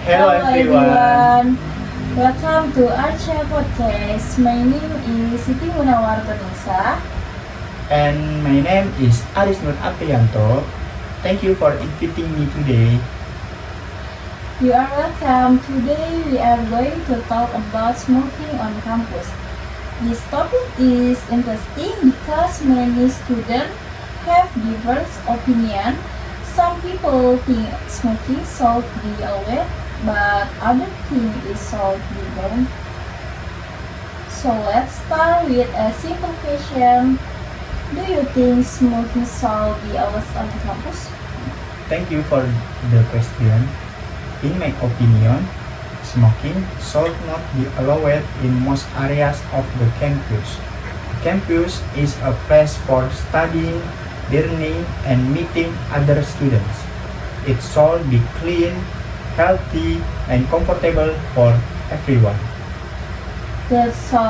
Hello everyone. Welcome to Archa Podcast. My name is Siti Munawar Tanisa. And my name is Aris Nur Aprianto. Thank you for inviting me today. You are welcome. Today we are going to talk about smoking on campus. This topic is interesting because many students have diverse opinions. Some people think smoking should be allowed, but others think it should be banned. So let's start with a simple question. Do you think smoking should be allowed on campus? Thank you for the question. In my opinion, smoking should not be allowed in most areas of the campus. Campus is a place for studying, learning, and meeting other students. It should be clean, healthy, and comfortable for everyone. That's so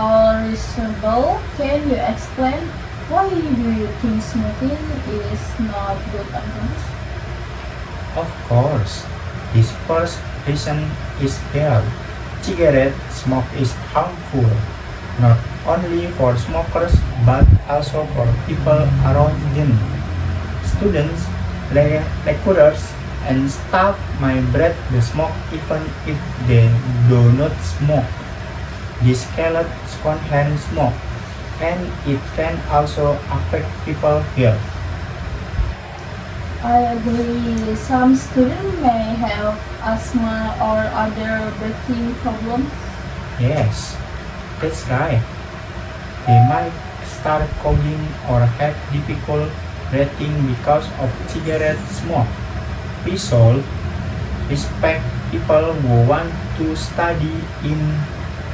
reasonable. Can you explain why do you think smoking is not good on campus? Of course, this first reason is clear. Cigarette smoke is harmful, not only for smokers but also for people around them. Students, lecturers, and staff might breathe the smoke even if they do not smoke. This cannot contain smoke, and it can also affect people's health. I agree. Some students may have asthma or other breathing problems. Yes, that's right. They might start coughing or have difficult breathing because of cigarette smoke. We should respect people who want to study in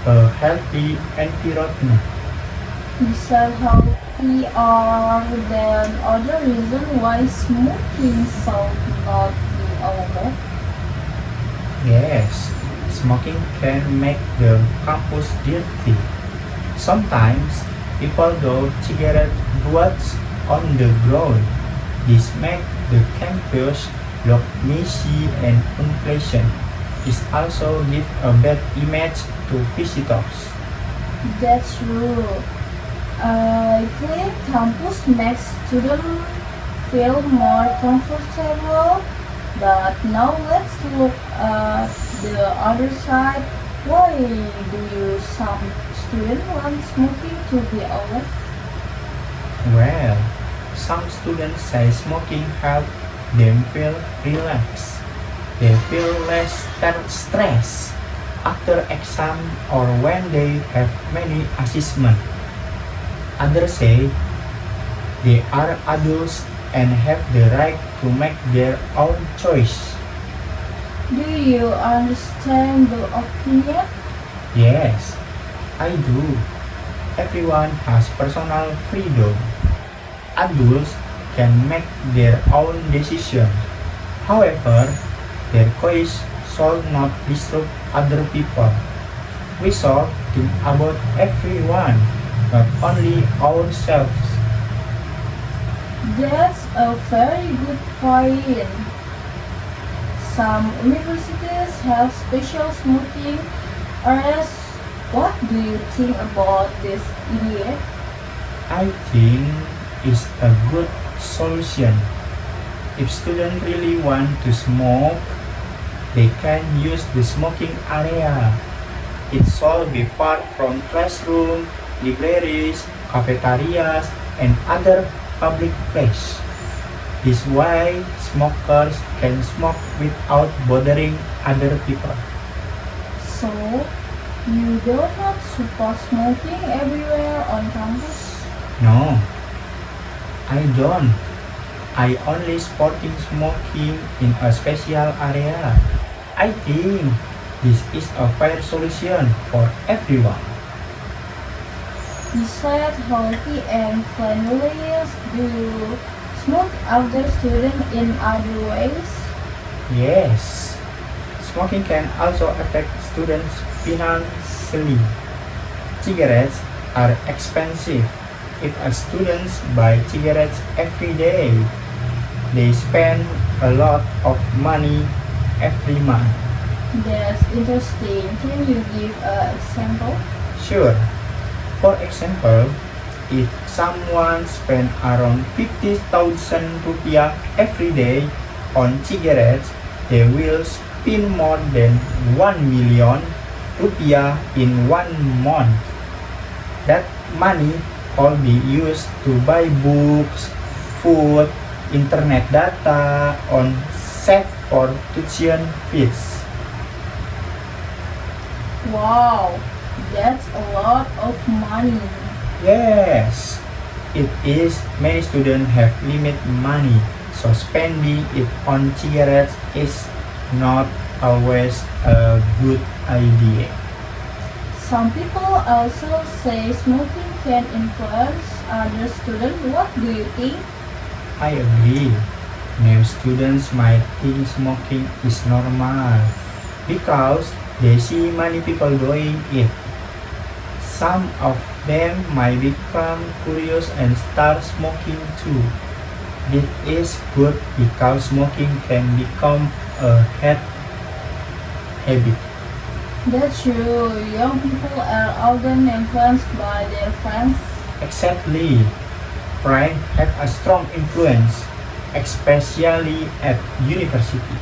a healthy environment. Besides healthy are there other reasons why smoking should not be allowed? Yes, smoking can make the campus dirty. Sometimes people throw cigarette butts on the ground. This makes the campus look messy and unpleasant. It also gives a bad image to visitors. That's true. I think campus makes students feel more comfortable. But now let's look at the other side. Why do some students want smoking to be allowed? Well, some students say smoking helps them feel relaxed. They feel less stress after exam or when they have many assessments. Others say they are adults and have the right to make their own choice. Do you understand the opinion? Yes, I do. Everyone has personal freedom. Adults can make their own decisions. However, their choice should not disturb other people. We should think about everyone, not only ourselves. That's a very good point. Some universities have special smoking areas. What do you think about this idea? I think it's a good solution. If students really want to smoke, they can use the smoking area. It should be far from classrooms, libraries, cafeterias, and other public places. This way, smokers can smoke without bothering other people. So, you do not support smoking everywhere on campus? No, I don't. I only supporting smoking in a special area. I think this is a fair solution for everyone. Besides healthy and cleanliness, do you smoke other students in other ways? Yes, smoking can also affect students financially. Cigarettes are expensive. If a student buy cigarettes every day, they spend a lot of money every month. That's interesting. Can you give an example? Sure. For example, if someone spend around 50,000 rupiah every day on cigarettes, they will spend more than 1 million rupiah in 1 month. That money could be used to buy books, food, internet data, on save for tuition fees. Wow, that's a lot of money. Yes, it is. Many students have limited money, so spending it on cigarettes is not always a good idea. Some people also say smoking can influence other students. What do you think? I agree. Many students might think smoking is normal because they see many people doing it. Some of them might become curious and start smoking too. This is good because smoking can become a habit. That's true. Young people are often influenced by their friends. Exactly. Friends have a strong influence, especially at university.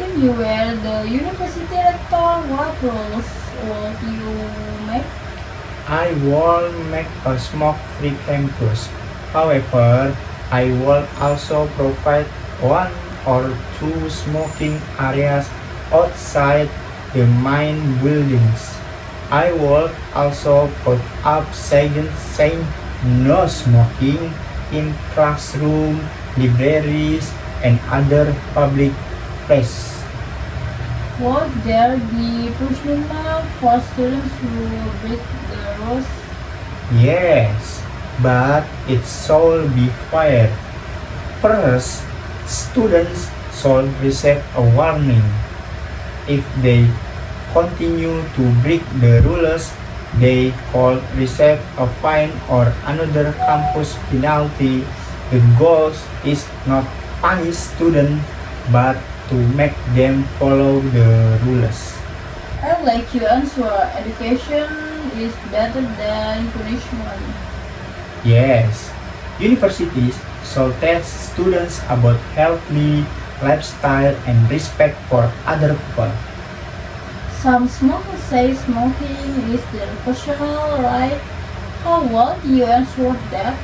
If you were the university rector, what rules would you make? I will make a smoke-free campus. However, I will also provide one or two smoking areas outside the main buildings. I will also put up signs saying no smoking in classroom, libraries, and other public places. Would there be punishment for students who break the rules? Yes, but it should be fair. First, students should receive a warning. If they continue to break the rules, they could receive a fine or another campus penalty. The goal is not punish students, but to make them follow the rules. I like your answer. Education is better than punishment. Yes, universities should teach students about healthy lifestyle and respect for other people. Some smokers say smoking is their personal right. How would you answer that?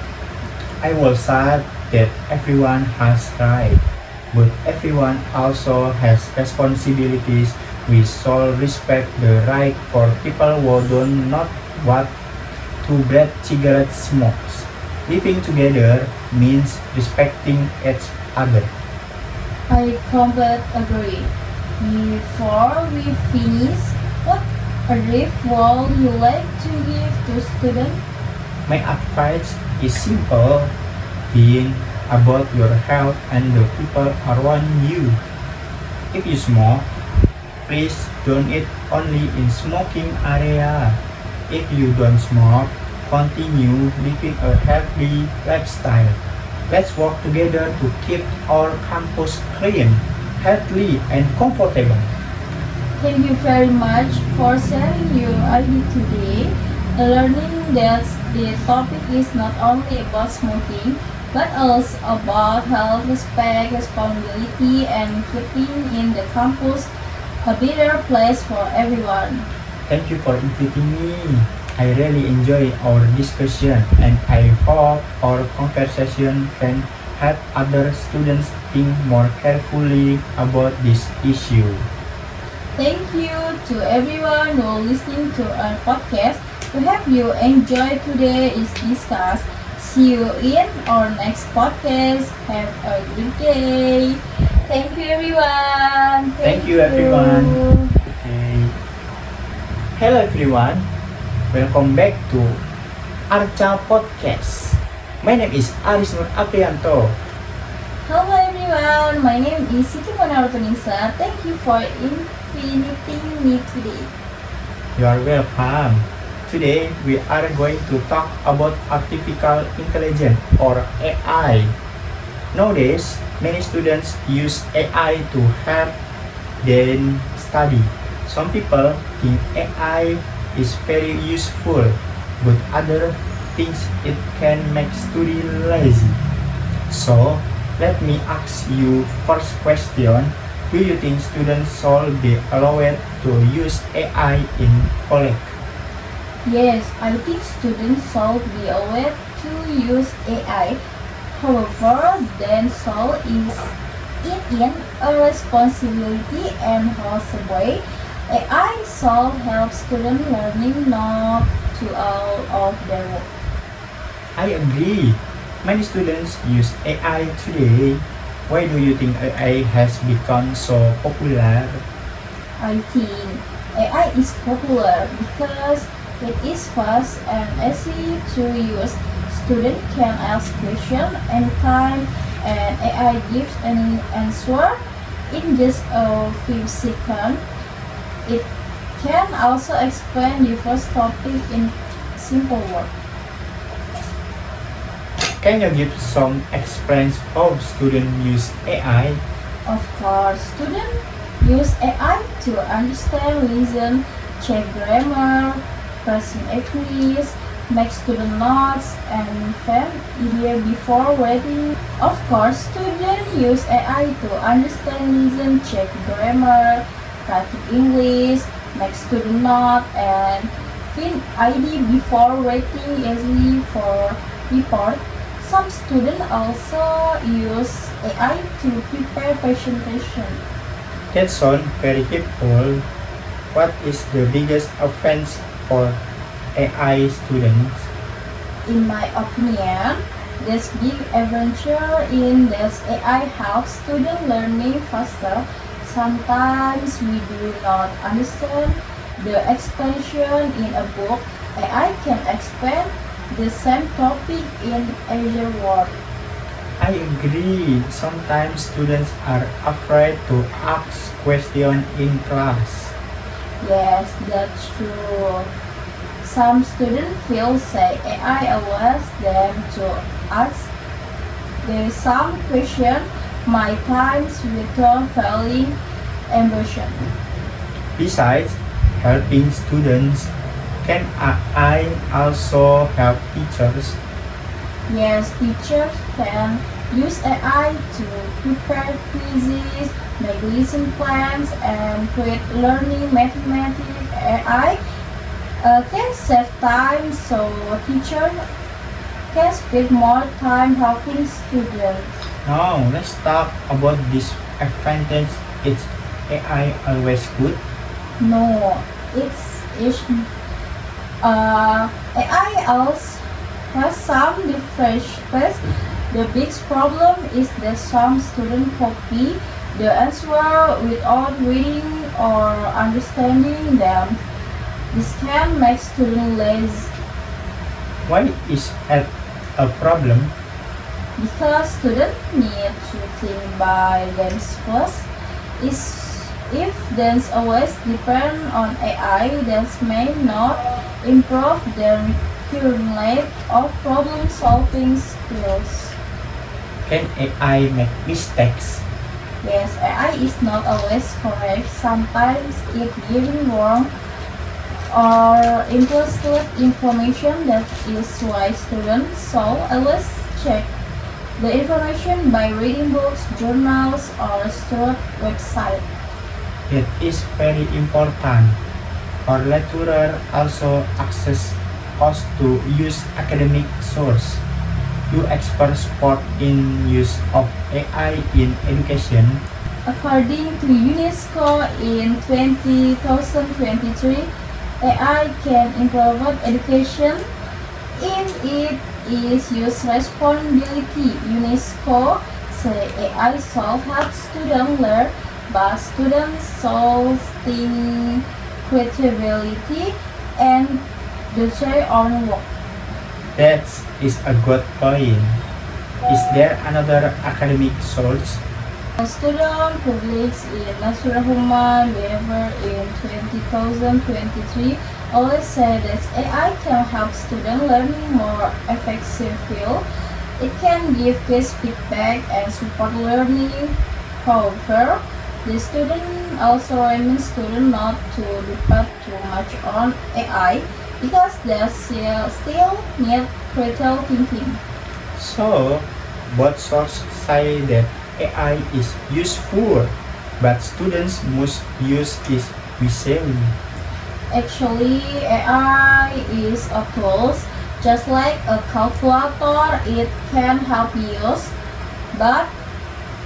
I will say that everyone has right, but everyone also has responsibilities. We should respect the right for people who don't not want to break cigarette smokes. Living together means respecting each other. I completely agree. Before we finish, what advice would you like to give to students? My advice is simple: being about your health and the people around you. If you smoke, please don't eat only in smoking area. If you don't smoke, continue living a healthy lifestyle. Let's work together to keep our campus clean, healthy, and comfortable. Thank you very much for sharing your idea today. Learning that the topic is not only about smoking, but also about health, respect, responsibility, and keeping in the campus a better place for everyone. Thank you for inviting me. I really enjoy our discussion and I hope our conversation can help other students think more carefully about this issue. Thank you to everyone who listening to our podcast. We hope you enjoyed today's discuss. See you in our next podcast. Have a good day. Thank you everyone. Thank you, everyone. Okay. Hello everyone. Welcome back to Arca Podcast. My name is Aris Nur Aprianto. Hello everyone. My name is Siti Monartunisa. Thank you for inviting me today. You are welcome. Today we are going to talk about artificial intelligence or AI. Nowadays, many students use AI to help than study. Some people think AI is very useful, but others think it can make study lazy. So, let me ask you first question. Do you think students should be allowed to use AI in college? Yes, I think students should be aware to use AI. However, then so is it in a responsibility and wholesome way. AI should help student learning, not to all of their work. I agree. Many students use AI today. Why do you think AI has become so popular? I think AI is popular because it is fast and easy to use. Students can ask questions anytime and AI gives an answer in just a few seconds. It can also explain diverse topic in simple words. Can you give some experience how students use AI? Of course, students use AI to understand, listen, check grammar, present English, make student notes, and find idea before writing. Of course, students use AI to understand, listen, check grammar, practice English, make student notes, and find idea before writing easily for report. Some students also use AI to prepare presentation. That sounds very helpful. What is the biggest offense for AI students? In my opinion, this big adventure in this AI helps students learning faster. Sometimes we do not understand the explanation in a book. AI can explain the same topic in other words. I agree. Sometimes students are afraid to ask questions in class. Yes, that's true. Some students feel say AI allows them to ask the some question my times without feeling ambition. Besides helping students, can AI also help teachers? Yes, teachers can use AI to prepare quizzes, make lesson plans, and create learning mathematics. AI can save time, so teachers can spend more time helping students. Now, let's talk about this advantage. Is AI always good? No, it's AI also has some differences. The biggest problem is that some students copy the answer without reading or understanding them. This can make students lazy Why is it a problem? because students need to think by themselves. If they always depend on AI, that may not improve their current of problem-solving skills. Can AI make mistakes? Yes, AI is not always correct. Sometimes it giving wrong or incomplete information. That is why students should always check the information by reading books, journals, or student website. It is very important. Our lecturer also access us to use academic source. Do experts support in use of AI in education? According to UNESCO in 2023, AI can improve education if it is used responsibly. UNESCO say AI should help students learn, but students should think creativity and do their own work. That is a good point. Is there another academic source? A student published in Natural Human Behavior in 2023 always said that AI can help students learning more effectively. It can give case feedback and support learning. However, The student also reminds students not to depend too much on AI because they still need critical thinking. So, both sources say that AI is useful, but students must use it wisely. Actually, AI is a tool, just like a calculator. It can help us, but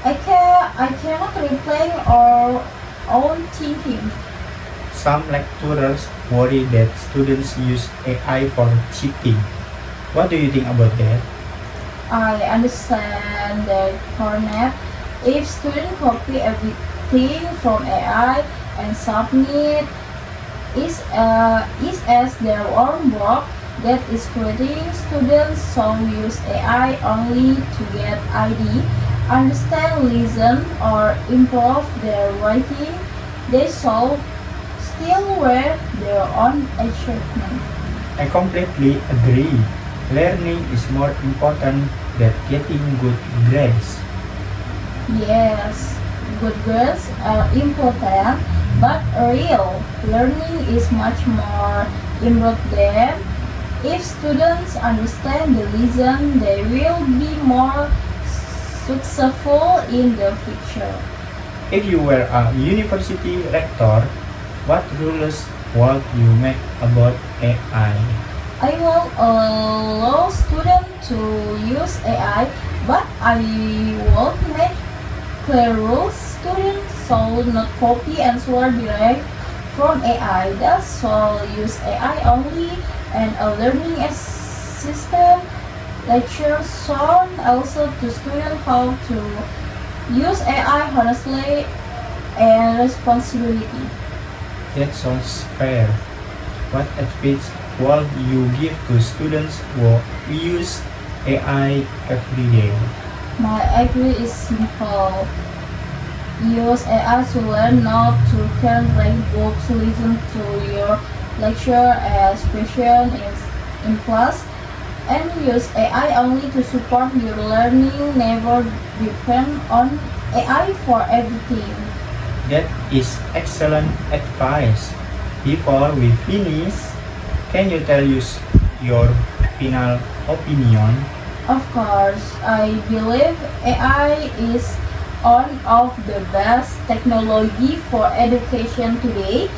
I cannot replace our own thinking. Some lecturers worry that students use AI for cheating. What do you think about that? I understand that Cornet, if students copy everything from AI and submit is as their own work, that is creating students so use AI only to get ID, understand, listen, or improve their writing. They should still wear their own achievement. I completely agree. Learning is more important than getting good grades. Yes, good grades are important, but real learning is much more important. If students understand the lesson, they will be more successful in the future. If you were a university rector, what rules would you make about AI? I will allow students to use AI, but I will make clear rules. Students should not copy answer direct from AI. They should use AI only and a learning system. Lectures shown also to students how to use AI honestly and responsibility. That sounds fair. What advice would you give to students who use AI every day? My advice is simple. Use AI to learn, not to read books. Listen to your lecture as question in class, and use AI only to support your learning. Never depend on AI for everything. That is excellent advice. Before we finish, can you tell us your final opinion? Of course, I believe AI is one of the best technology for education today.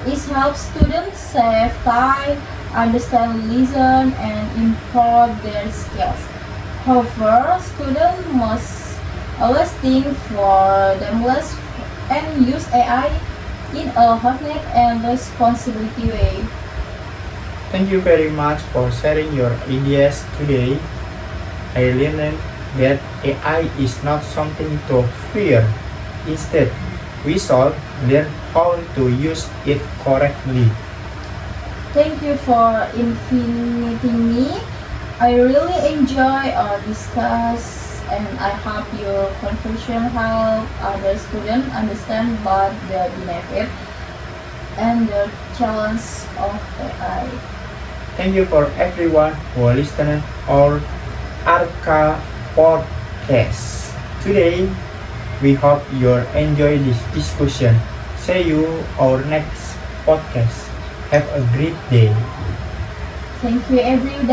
It helps students save time, understand, listen, and improve their skills. However, students must always think for themselves and use AI in a honest and responsibility way. Thank you very much for sharing your ideas today. I learned that AI is not something to fear. Instead, we should learn how to use it correctly. Thank you for inviting me. I really enjoy our discuss and I hope your conversation help other students understand about the benefit and the challenge of AI. Thank you for everyone who listened our Arca podcast. Today, we hope you enjoy this discussion. See you our next podcast. Have a great day. Thank you everyone.